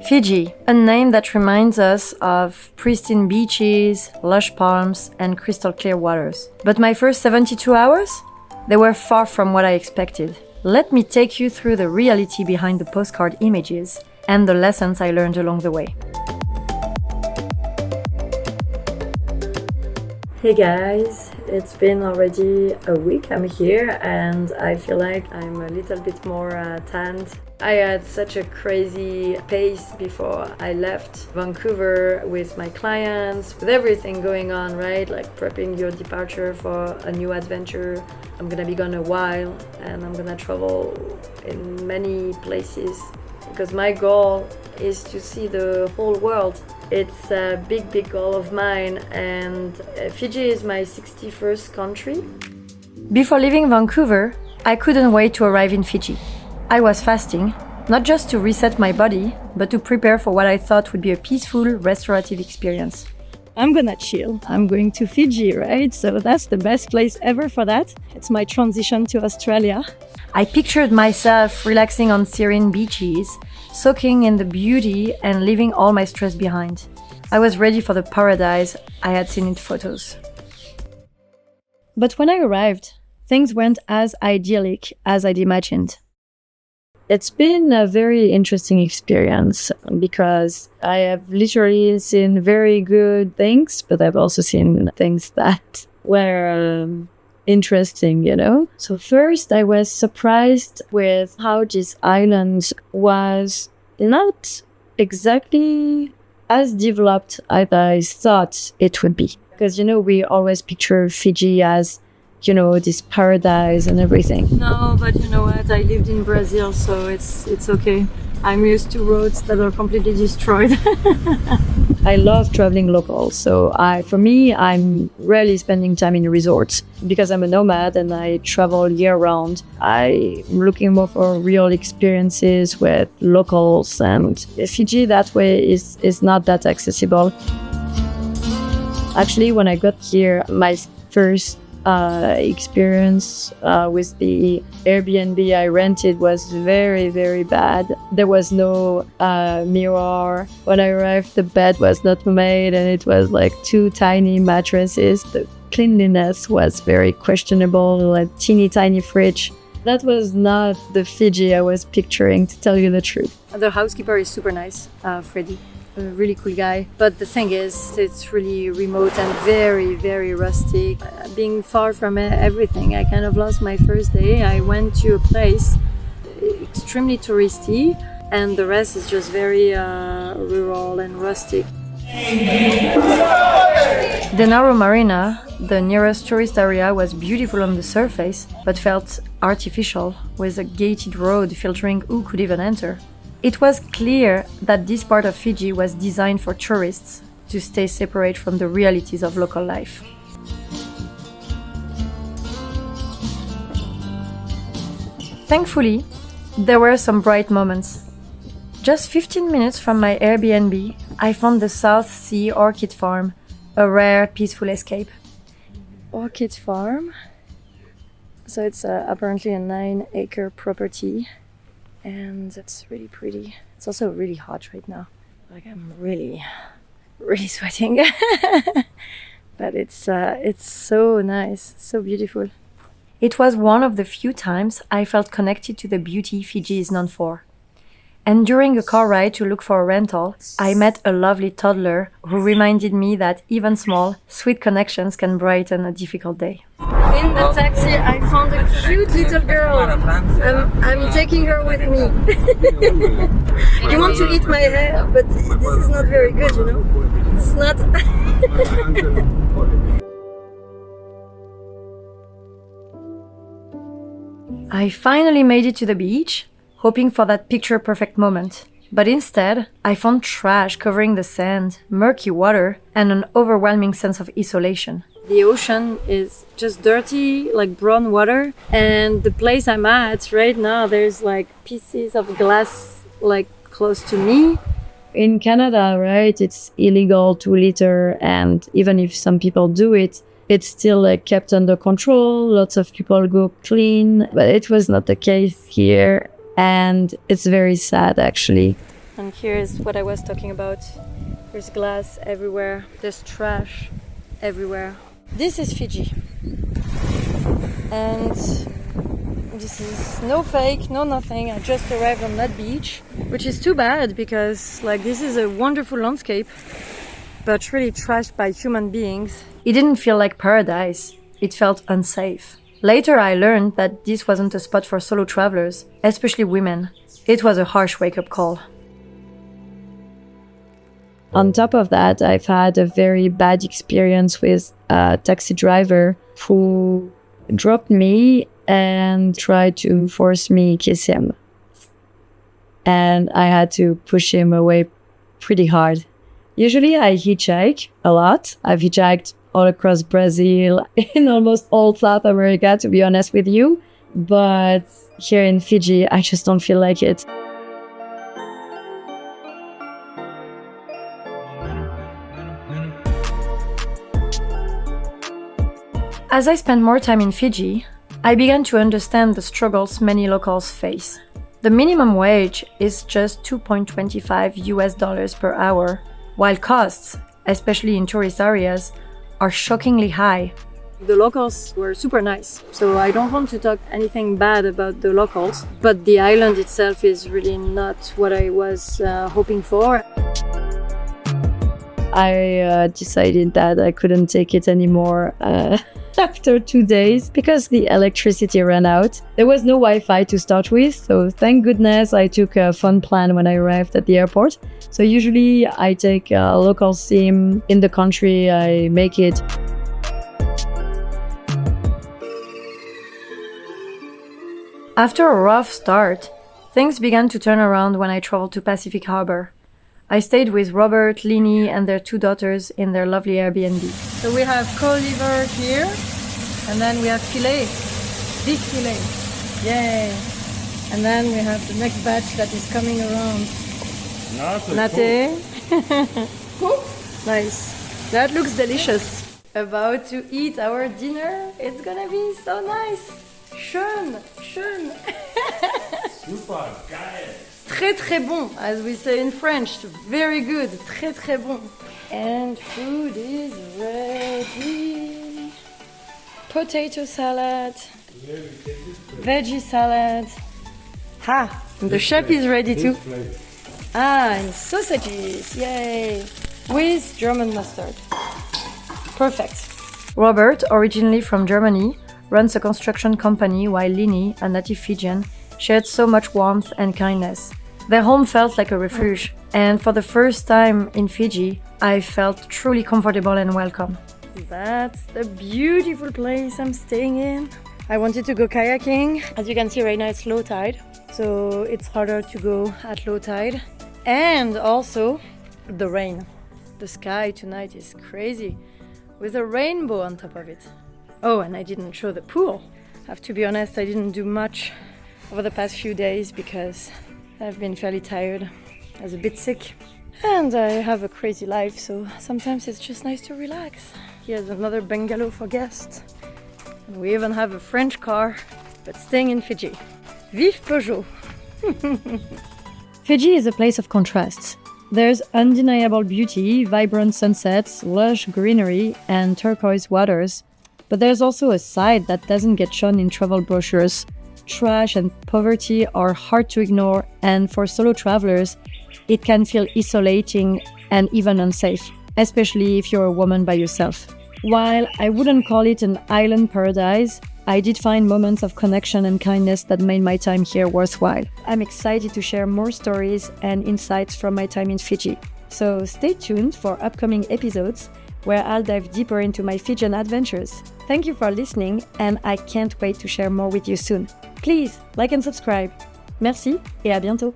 Fiji, a name that reminds us of pristine beaches, lush palms, and crystal clear waters. But my first 72 hours? They were far from what I expected. Let me take you through the reality behind the postcard images and the lessons I learned along the way. Hey guys, it's been already a week I'm here and I feel like I'm a little bit more tanned. I had such a crazy pace before I left Vancouver with my clients, with everything going on, right? Like prepping your departure for a new adventure. I'm gonna be gone a while and I'm gonna travel in many places because my goal is to see the whole world. It's a big goal of mine, and Fiji is my 61st country. Before leaving Vancouver, I couldn't wait to arrive in Fiji. I was fasting, not just to reset my body, but to prepare for what I thought would be a peaceful, restorative experience. I'm gonna chill. I'm going to Fiji, right? So that's the best place ever for that. It's my transition to Australia. I pictured myself relaxing on serene beaches, soaking in the beauty and leaving all my stress behind. I was ready for the paradise I had seen in photos. But when I arrived, things weren't as idyllic as I'd imagined. It's been a very interesting experience because I have literally seen very good things, but I've also seen things that were interesting, you know? So first I was surprised with how this island was not exactly as developed as I thought it would be. Because, you know, we always picture Fiji as, you know, this paradise and everything. No, but you know what? I lived in Brazil, so it's okay. I'm used to roads that are completely destroyed. I love traveling local, so for me, I'm rarely spending time in resorts because I'm a nomad and I travel year round. I'm looking more for real experiences with locals, and Fiji that way is not that accessible. Actually, when I got here, my first experience with the Airbnb I rented was very bad. There was no mirror. When I arrived, the bed was not made and it was like 2 tiny mattresses. The cleanliness was very questionable, a teeny tiny fridge. That was not the Fiji I was picturing, to tell you the truth. The housekeeper is super nice, Freddie. A really cool guy, but the thing is, it's really remote and very rustic. Being far from everything, I kind of lost my first day. I went to a place extremely touristy and the rest is just very rural and rustic. The narrow marina, the nearest tourist area, was beautiful on the surface but felt artificial, with a gated road filtering who could even enter. It was clear that this part of Fiji was designed for tourists to stay separate from the realities of local life. Thankfully, there were some bright moments. Just 15 minutes from my Airbnb, I found the South Sea Orchid Farm, a rare, peaceful escape. Orchid Farm? So it's apparently a 9-acre property. And it's really pretty. It's also really hot right now. Like I'm really sweating. But it's so nice, so beautiful. It was one of the few times I felt connected to the beauty Fiji is known for. And during a car ride to look for a rental, I met a lovely toddler who reminded me that even small, sweet connections can brighten a difficult day. In the taxi, I found a cute little girl. I'm taking her with me. You want to eat my hair, but this is not very good, you know? It's not. I finally made it to the beach, hoping for that picture-perfect moment. But instead, I found trash covering the sand, murky water, and an overwhelming sense of isolation. The ocean is just dirty, like brown water, and the place I'm at right now, there's like pieces of glass like close to me. In Canada, right, it's illegal to litter, and even if some people do it, it's still kept under control. Lots of people go clean, but it was not the case here, and it's very sad actually. And here's what I was talking about. There's glass everywhere. There's trash everywhere. This is Fiji. And this is no fake, no nothing. I just arrived on that beach, which is too bad because this is a wonderful landscape, but really trashed by human beings. It didn't feel like paradise. It felt unsafe. Later I learned that this wasn't a spot for solo travelers, especially women. It was a harsh wake-up call. On top of that, I've had a very bad experience with a taxi driver who dropped me and tried to force me to kiss him. And I had to push him away pretty hard. Usually I hitchhike a lot. I've hitchhiked all across Brazil, in almost all South America, to be honest with you. But here in Fiji, I just don't feel like it. As I spent more time in Fiji, I began to understand the struggles many locals face. The minimum wage is just $2.25 per hour, while costs, especially in tourist areas, are shockingly high. The locals were super nice, so I don't want to talk anything bad about the locals, but the island itself is really not what I was hoping for. I decided that I couldn't take it anymore after 2 days because the electricity ran out. There was no Wi-Fi to start with, so thank goodness I took a phone plan when I arrived at the airport. So usually I take a local SIM in the country I make it. After a rough start, things began to turn around when I traveled to Pacific Harbor. I stayed with Robert, Lini, and their 2 daughters in their lovely Airbnb. So we have cod liver here, and then we have filet, beef filet. Yay! And then we have the next batch that is coming around. Nate. Cool. Nice. That looks delicious. About to eat our dinner. It's gonna be so nice. Schön. Super geil. Très très bon, as we say in French. Very good. Très très bon. And food is ready. Potato salad. Veggie salad. Ha! The chef is ready too. And sausages. Yay! With German mustard. Perfect. Robert, originally from Germany, runs a construction company, while Lini, a native Fijian, shared so much warmth and kindness. Their home felt like a refuge, and for the first time in Fiji, I felt truly comfortable and welcome. That's the beautiful place I'm staying in. I wanted to go kayaking. As you can see right now, it's low tide, so it's harder to go at low tide. And also, the rain. The sky tonight is crazy, with a rainbow on top of it. Oh, and I didn't show the pool. I have to be honest, I didn't do much over the past few days because I've been fairly tired. I was a bit sick. And I have a crazy life, so sometimes it's just nice to relax. Here's another bungalow for guests. And we even have a French car, but staying in Fiji. Vive Peugeot! Fiji is a place of contrasts. There's undeniable beauty, vibrant sunsets, lush greenery, and turquoise waters. But there's also a side that doesn't get shown in travel brochures. Trash and poverty are hard to ignore, and for solo travelers, it can feel isolating and even unsafe, especially if you're a woman by yourself. While I wouldn't call it an island paradise, I did find moments of connection and kindness that made my time here worthwhile. I'm excited to share more stories and insights from my time in Fiji. So stay tuned for upcoming episodes where I'll dive deeper into my Fijian adventures. Thank you for listening, and I can't wait to share more with you soon. Please like and subscribe. Merci et à bientôt.